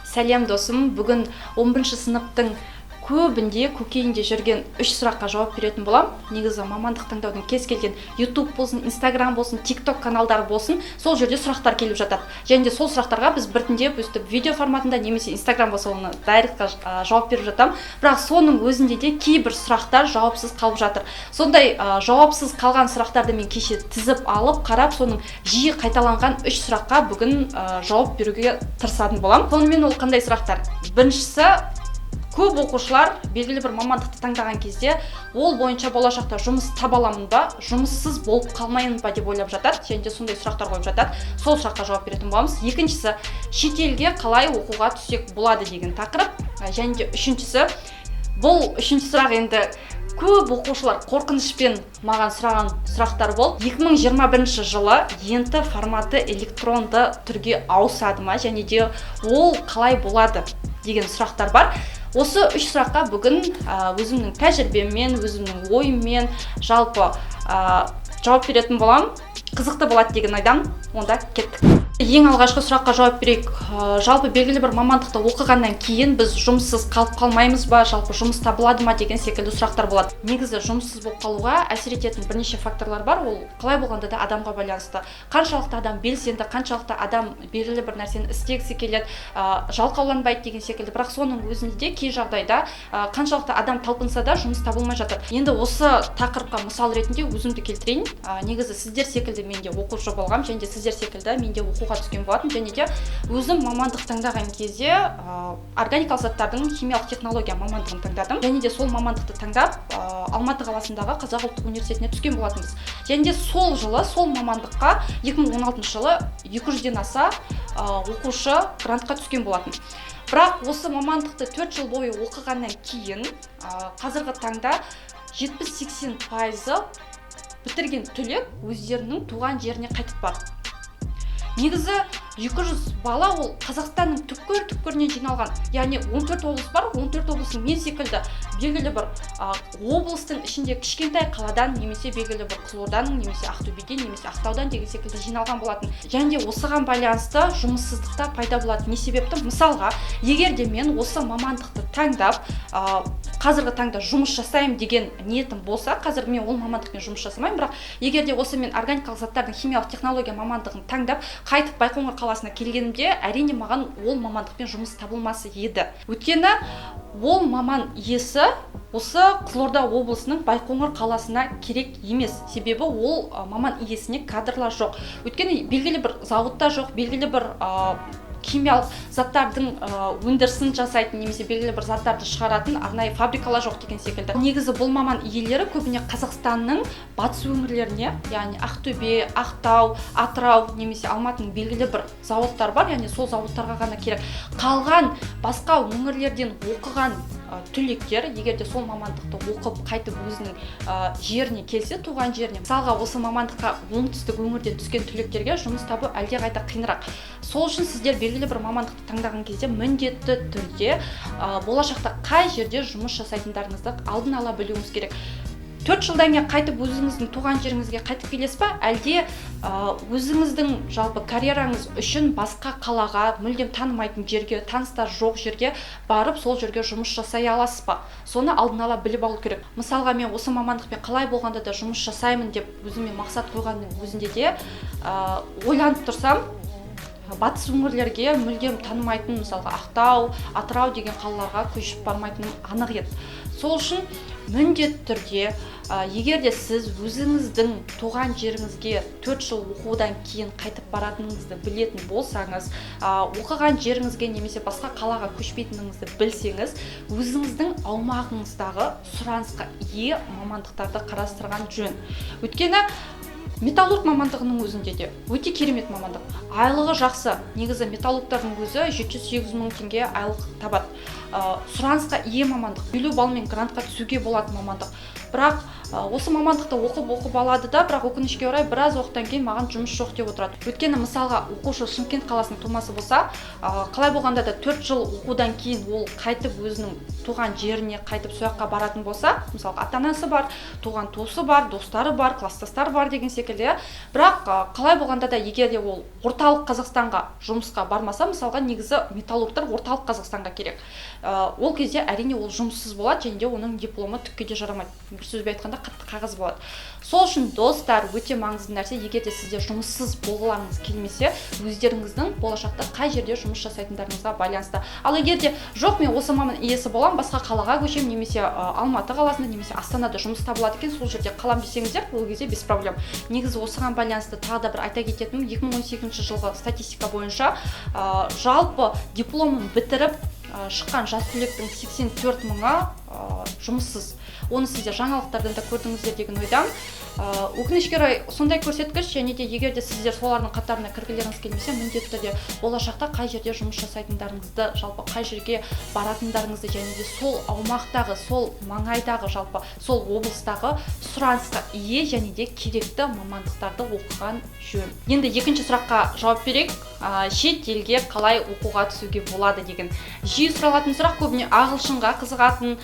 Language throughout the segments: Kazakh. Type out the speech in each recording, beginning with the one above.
Сәлем досым, бүгін 11 сыныптың көбінде, көкейінде жүрген 3 сұраққа жауап беретін болам. Негізі мамандық таңдаудың кез келген YouTube болсын, Instagram болсын, TikTok каналдары болсын, сол жерде сұрақтар келіп жатады. Және де сол сұрақтарға біз біртіндеп өстіп видео форматында немесе Instagram болса оны дайректқа жауап беріп жатам. Бірақ соның өзінде де кейбір сұрақтар жауапсыз қалып жатыр. Сондай жауапсыз қалған сұрақтарды мен кеше тізіп алып, қарап, соның жиі қайталанған 3 сұраққа бүгін жауап беруге тырысатын болам. Сонымен ол қандай сұрақтар? Біріншісі, көп оқушылар белгілі бір мамандықты таңдаған кезде ол бойынша болашақта жұмыс таба аламын ба, жұмыссыз болып қалмайын ба деп ойлап жатады. Және де сондай сұрақтар қойып жатады. Сол сұраққа жауап беретін боламыз. Екіншісі, шетелге қалай оқуға түссек болады деген тақырып. Және де үшіншісі, бұл үшінші сұрақ енді көп оқушылар қорқынышпен маған сұраған сұрақтар болды. 2021 жылы енді форматы электронды түрге ауысады ма, және де ол қалай болады деген сұрақтар бар. Осы 3 сұраққа бүгін өзімнің тәжірибеммен, өзімнің ойыммен жалпы жауап беретін болам. Қызықты болады деген ойдамын. Онда кеттік. Ең алғашқы сұраққа жауап берейік. Жалпы белгілі бір мамандықты оқығаннан кейін біз жұмыссыз қалып қалмаймыз ба, жалпы жұмыс табылады ма деген секілді сұрақтар болады. Негізі жұмыссыз болып қалуға әсер ететін бірнеше факторлар бар. Ол қалай болғанда да адамға байланысты. Қаншалықты адам белсенді, қаншалықты адам белгілі бір нәрсені істегісі келеді, жалқауланбайды деген секілді. Бірақ соның өзінде кей жағдайда қаншалықты адам талпынса да жұмыс табылмай жатыр. Енді осы тақырыпқа мысал ретінде өзімді келтірейін. Негізі сіздер секілді мен де оқушы болғам, және де сіздер секілді мен де оқуға түскен болатын, және де өзім мамандық таңдаған кезде органикалық заттардың химиялық технология мамандығын таңдадым. Және де сол мамандықты таңдап Алматы қаласындағы Қазақ ұлттық университетіне түскен болатынбыз. Және де сол жылы сол мамандыққа 2016 жылы 200-ден аса оқушы грантқа түскен болатын. Бірақ осы мамандықты 4 жыл бойы оқығаннан кейін қазіргі таңда 70-80% бітірген түлек өздерінің туған жеріне қайтып бар. Негізі 200 бала ол Қазақстанның түкпір-түкпірінен жиналған. Яғни 14 облыс бар, 14 облыстың мен секілді белгілі бір облыстың ішінде кішкентай қаладан, немесе белгілі бір Қызылорданың, немесе Ақтөбеден, немесе Ақтаудан деген секілді жиналған болатын. Және де осыған байланысты жұмыссыздықта пайда болады. Не себепті? Мысалға, егер де мен осы мамандықты таңдап, қазіргі таңда жұмыс жасаймын деген ниетім болса, қазір мен ол мамандықпен жұмыс жасамаймын, бірақ егер де осы мен органикалық заттардың химиялық технология мамандығын таңдап, қайтып Байқоңыр қаласына келгенімде, әрине маған ол мамандықпен жұмыс табылмасы еді. Өйткені ол маман иесі осы Қызылорда облысының Байқоңыр қаласына керек емес. Себебі ол маман иесіне кадрлар жоқ. Өйткені белгілі бір зауытта жоқ, белгілі бір химиялық заттардың өндірісін жасайтын, немесе белгілі бір заттарды шығаратын арнайы фабрикалар жоқ деген секілді. Негізі бұл маман иелері көбіне Қазақстанның батыс өңірлеріне, яғни Ақтөбе, Ақтау, Атырау, немесе Алматының белгілі бір зауыттар бар, яғни сол зауыттарға ғана керек. Қалған басқа өңірлерден оқыған түлектер, егер де сол мамандықты оқып қайтып өзінің жеріне келсе, туған жеріне, мысалға осы мамандыққа оңтүстік өңірден түскен түлектерге жұмыс табу әлдеқайда қиынырақ. Сол үшін сіздер белгілі бір мамандықты таңдаған кезде міндетті түрде болашақта қай жерде жұмыс жасайтындарыңызды алдын ала білуіңіз керек. 4 жылдан кейін қайтып өзіңіздің туған жеріңізге қайтып келесіз ба, әлде өзіңіздің жалпы карьераңыз үшін басқа қалаға, мүлдем танымайтын жерге, таныстар жоқ жерге барып, сол жерге жұмыс жасай аласыз ба? Соны алдын ала біліп алу керек. Мысалға, мен осы мамандықпен қалай болғанда да жұмыс жасаймын деп өзіме мақсат қойғанның өзінде де ойланып тұрсам, батыс өңірлерге мүлдем танымайтын, мысалға Ақтау, Атырау деген қалаларға көшіп бармайтыным анық еді. Сол үшін міндетті түрде, егер де сіз өзіңіздің туған жеріңізге 4 жыл оқудан кейін қайтып баратыныңызды білетін болсаңыз, оқыған жеріңізге немесе басқа қалаға көшпейтініңізді білсеңіз, өзіңіздің аумағыңыздағы сұранысқа ие мамандықтарды қарастырған жөн. Өйткені металлург мамандығының өзінде де өте керемет мамандық. Айлығы жақсы. Негізі металлургтардың өзі 700-800 мың теңге айлық табады. сұранысқа ие мамандық, елу балмен грантқа түсуге болатын мамандық. Бірақ осы мамандықты оқып алады да, бірақ өкінішке орай біраз уақыттан кейін маған жұмыс жоқ деп отырады. Өйткені мысалға оқушы Шымкент қаласының тумасы болса, қалай болғанда да 4 жыл оқудан кейін ол қайтып өзінің туған жеріне қайтып сояққа баратын болса, мысалға ата-анасы бар, туған туысы бар, достары бар, класстастары бар деген секілді. Бірақ қалай болғанда да егер де ол орталық Қазақстанға жұмысқа бармаса, мысалға негізі металлургтар орталық Қазақстанға керек. Ол кезде әрине ол жұмыссыз болады, және де оның дипломы түкке де жарамайды. Бір сөзбен айтқанда қатты қағаз болады. Сол үшін достар, өте маңызды нәрсе, егер де сіздер жұмыссыз болғыларыңыз келмесе, өздеріңіздің болашақта қай жерде жұмыс жасайтындарыңызға байланысты. Ал егер де жоқ, мен осы маман иесі боламын, басқа қалаға көшемін, немесе Алматы қаласында, немесе Астанада жұмыс табылады екен, сол жерде қалам десеңіздер, ол кезде без проблем. Негізі осыған байланысты тағы да бір айта кететінім, 2018 жылғы статистика бойынша жалпы дипломын бітіріп шыққан жас түлектің 84 мыңы жұмыссыз. Оны сіздер жаңалықтардан да көрдіңіздер деген ойдамын. Өкінішке орай сондай көрсеткіш, және де егер де сіздер солардың қатарына кіргілеріңіз келмесе, міндетті түрде болашақта қай жерде жұмыс жасайтындарыңызды, жалпы қай жерге баратындарыңызды, және де сол аумақтағы, сол маңайдағы, жалпы сол облыстағы сұранысқа ие және де керекті мамандықтарды оқыған жөн. Енді екінші сұраққа жауап берейік. Шет елге қалай оқуға түсуге болады деген жиі сұралатын сұрақ. Көбіне ағылшынға қызығатын,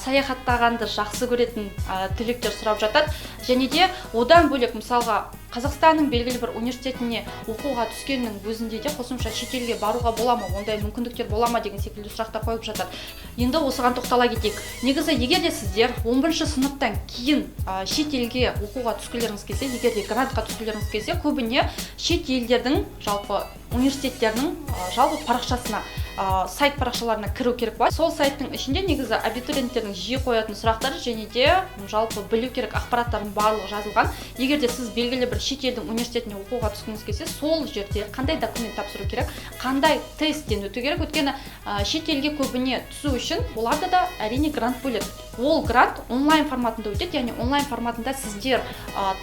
саяхаттағанды жақсы көретін түлектер сұрап жатады. Және де одан бөлек мысалға Қазақстанның белгілі бір университетіне оқуға түскеннің өзінде де қосымша шетелге баруға бола ма, ондай мүмкіндіктер бола ма деген секілді сұрақтар қойып жатады. Енді осыған тоқтала кетейік. Негізі егер де сіздер 11 сыныптан кейін шетелге оқуға түскілеріңіз келсе, егер де грантқа түскілеріңіз келсе, көбіне шет елдердің жалпы университеттерінің жалпы парақшасына, сайт парақшаларына кіру керек болады. Сол сайттың ішінде негізі абитуриенттердің жиі қоятын сұрақтары және де жалпы білу керек ақпараттардың барлығы жазылған. Егер де сіз белгілі бір шет елдің университетіне оқуға түскіңіз келсе, сол жерде қандай документ тапсыру керек, қандай тесттен өту керек. Өйткені шет елге көбіне түсу үшін оларда да әрине грант бөледі. Ол грант онлайн форматында өтеді, яғни онлайн форматында сіздер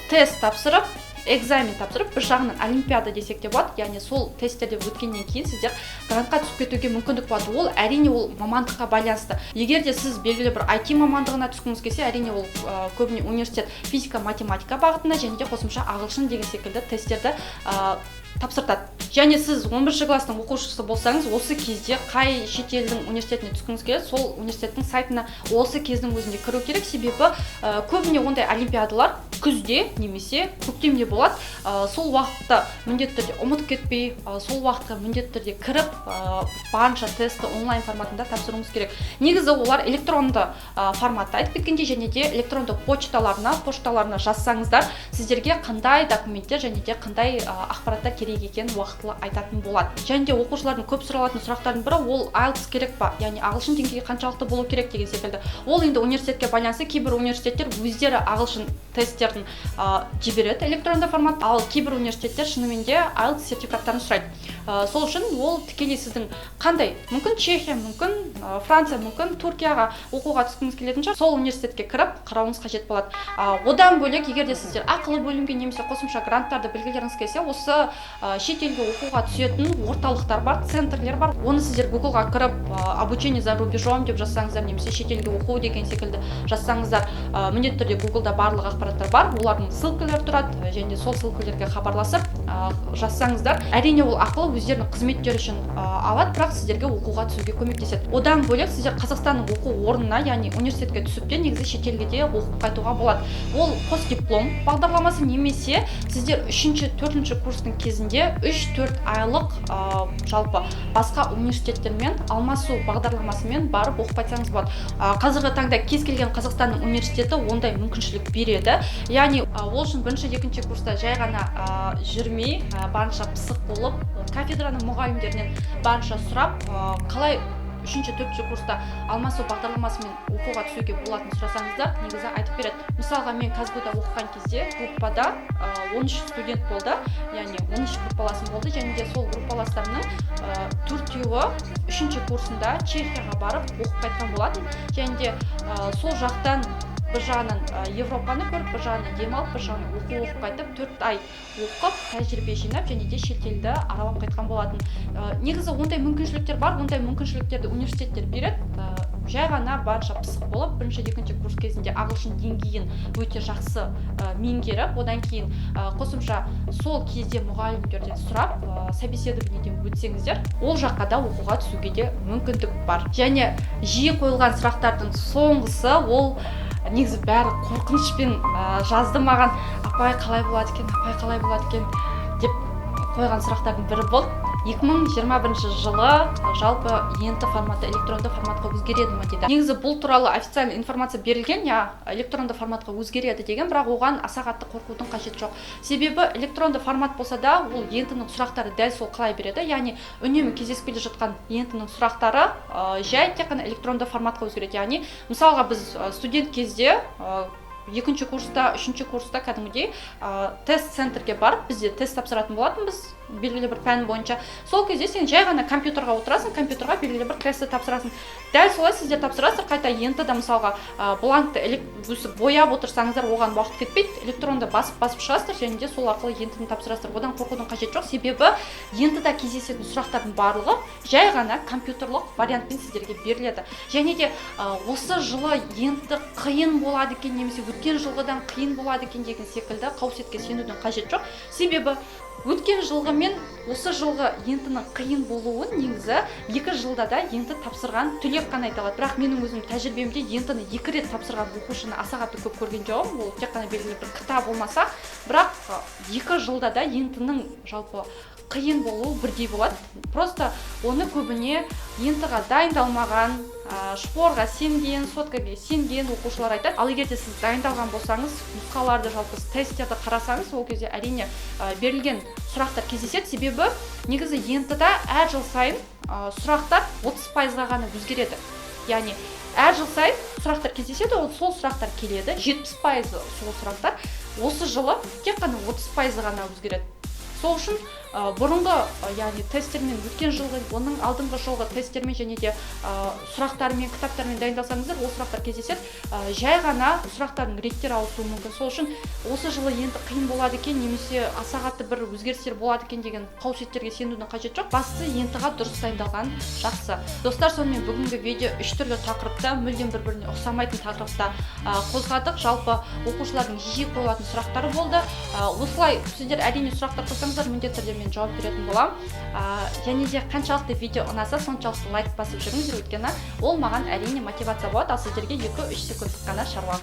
тест тапсырып, экзамен тапсырып, бір жағынан олимпиада десек те болады, яғни сол тесттерден өткеннен кейін сіздер грантқа түсіп кетуге мүмкіндік болады. Ол әрине ол мамандыққа байланысты. Егер де сіз белгілі бір IT мамандығына түскіңіз келсе, әрине ол көбіне университет физика, математика бағытына және де қосымша ағылшын деген секілді тесттерді тапсыртады. Және сіз 11 класстың оқушысы болсаңыз, осы кезде қай шетелдің университетіне түскіңіз келеді, сол университеттің сайтына осы кездің өзінде кіру керек. Себебі көбіне ондай олимпиадалар күзде немесе көктемде болады. Сол уақытта міндетті түрде ұмытып кетпей, сол уақытқа міндетті түрде кіріп, барынша тестті онлайн форматында тапсыруымыз керек. Негізі олар электронды форматта айтып кеткенде, және де электронды пошталарына жазсаңыздар, сіздерге қандай документтер және де қандай ақпараттар керек екенін уақытылы айтатын болады. Және де оқушылардың көп сұралатын сұрақтардың бірі, ол IELTS керек па, яғни ағылшын деңгейі қаншалықты болу керек деген секілді. Ол енді университетке байланысты. Кейбір университеттер өздері ағылшын тесттерін жібереді электронды формат, ал кейбір университеттер шынымен де IELTS сертификаттарын сұрайды. Сол үшін ол тікелей сіздің қандай, мүмкін Чехия, мүмкін Франция, мүмкін Түркияға оқуға түскіңіз келетін шығар, сол университетке кіріп қарауыңыз қажет болады. Одан бөлек, егер де сіздер ақылы бөлімге немесе қосымша гранттарды білгілеріңіз келсе, осы шет елге оқуға түсетін орталықтар бар, центрлер бар. Оны сіздер Google-ға кіріп обучение за рубежом деп жазсаңыздар, немесе шет елге оқу деген секілді жазсаңыздар, міндетті түрде Google-да барлық ақпараттар бар. Олардың ссылкалары тұрады, және сол ссылкаларға хабарласып жазсаңыздар, әрине ол ақылы өздерінің қызметтері үшін алады, бірақ сіздерге оқуға түсуге көмектеседі. Одан бөлек сіздер Қазақстанның оқу орнына, яғни университетке түсіп те негізі шетелге де оқып қайтуға болады. Ол постдиплом бағдарламасы, немесе сіздер 3-4 курстың кезінде 3-4 айлық жалпы басқа университеттермен алмасу бағдарламасымен барып оқып қайтсаңыз болады. Қазіргі таңда кез келген Қазақстанның университеті ондай мүмкіншілік береді. Яғни ол үшін 1-2 курста жай ғана жүрмей, барынша пысық болып, кафедраның мұғалімдерінен барынша сұрап, қалай 3-4 курста алмасу бағдарламасымен оқуға түсуге болатын сұрасаңыздар, негізі айтып береді. Мысалға, мен Казгуда оқыған кезде группада 13 студент болды, яғни 13 группаласым болды, және де сол группаластарымның 4-еуі 3 курсында Чехияға барып оқып қайтқан болатын. Және де сол жақтан бір жағынан Европаны көріп, бір жағынан демалып, бір жағынан оқып қайтып 4 ай оқып, тәжірибе жинап және де шетелді аралап қайтқан болатын. Негізі ондай мүмкіншіліктер бар, ондай мүмкіншіліктерді университеттер береді. Жай ғана барынша пысық болып, бірінші екінші курс кезінде ағылшын деңгейін өте жақсы меңгеріп, одан кейін қосымша сол кезде мұғалімдерден сұрап, собеседованиеден өтсеңіздер, ол жаққа да оқуға түсуге де мүмкіндік бар. Және жиі қойылған сұрақтардың соңғысы ол негізі бәрі қорқынышпен жазды маған. Апай қалай болады екен деп қойған сұрақтардың бірі болды. 2021 жылы жалпы енді форматы электронды форматқа өзгереді ме дейді. Негізі бұл туралы официальный информация берілген, электронды форматқа өзгереді деген, бірақ оған аса қатты қорқудың қажеті жоқ. Себебі электронды формат болса да, ол ентінің сұрақтары дәл сол қалай береді. Яғни үнемі кездесіп келе жатқан ентінің сұрақтары жай тек қана электронды форматқа өзгереді. Яғни мысалға біз студент кезде екінші курста, үшінші курста кәдімгідей тест центрге барып, бізде тест тапсыратын болатынбыз белгілі бір пән бойынша. Сол кезде сен жай ғана компьютерға отырасың, компьютерға белгілі бір тестті тапсырасың. Дәл солай сіздер тапсырасыздар, қайта енді да мысалға бланкты бояп отырсаңыздар, оған уақыт кетпейді, электронды басып шығасыздар, және де сол арқылы ентіні тапсырасыздар. Одан қорқудың қажеті жоқ, себебі ентіде кездесетін сұрақтардың барлығы жай ғана компьютерлік вариантпен сіздерге беріледі. Және де осы жылы енді қиын болады екен, немесе өткен жылғыдан қиын болады екен деген секілді қауесетке сенудің қажеті жоқ. Себебі өткен жылғы мен осы жылғы ентінің қиын болуын негізі 2 жылда да енді тапсырған түлек қана айта алады. Бірақ менің өзім тәжірибемде ентіні 2 рет тапсырған оқушыны аса қатты көп көрген жоқпын. Ол тек қана белгілі бір кітап болмаса, бірақ 2 жылда да ентінің жалпы қиын болуы бірдей болады. Просто оны көбіне ентіға дайындалмаған, шпорға сенген, соткаға сенген оқушылар айтады. Ал егер де сіз дайындалған болсаңыз, нұсқаларды жалпы тесттерді қарасаңыз, ол кезде әрине берілген сұрақтар кездеседі. Себебі негізі ентіде әр жыл сайын сұрақтар 30%-ға ғана өзгереді. Яғни әр жыл сайын сұрақтар кездеседі, сол сұрақтар келеді, 70% сол сұрақтар. Осы жылы тек қана 30%-ға ғана өзгереді. Сол үшін бұрынғы, яғни тесттермен өткен жылғы, оның алдыңғы жылғы тесттермен және де сұрақтармен, кітаптармен дайындалсаңыздар, ол сұрақтар кездеседі. Жай ғана сұрақтардың реттері ауысуы мүмкін. Сол үшін осы жылы енді қиын болады екен, немесе аса қатты бір өзгерістер болады екен деген қауесеттерге сенудің қажеті жоқ. Бастысы ентіға дұрыс дайындалған жақсы. Достар, сонымен бүгінгі видео 3 түрлі тақырыпта, мүлдем бір-біріне ұқсамайтын тақырыпта қозғадық. Жалпы оқушылардың жиі қойылатын сұрақтары болды. Осылай сіздер әрине сұрақтар қойсаңыздар, міндетті түрде мен жауап беретін боламын. Және де қаншалықты видео ұнаса, соншалықты лайк басып жүріңіздер, өйткені ол маған әрине мотивация болады, ал сіздерге 2-3 секундтық қана шаруа.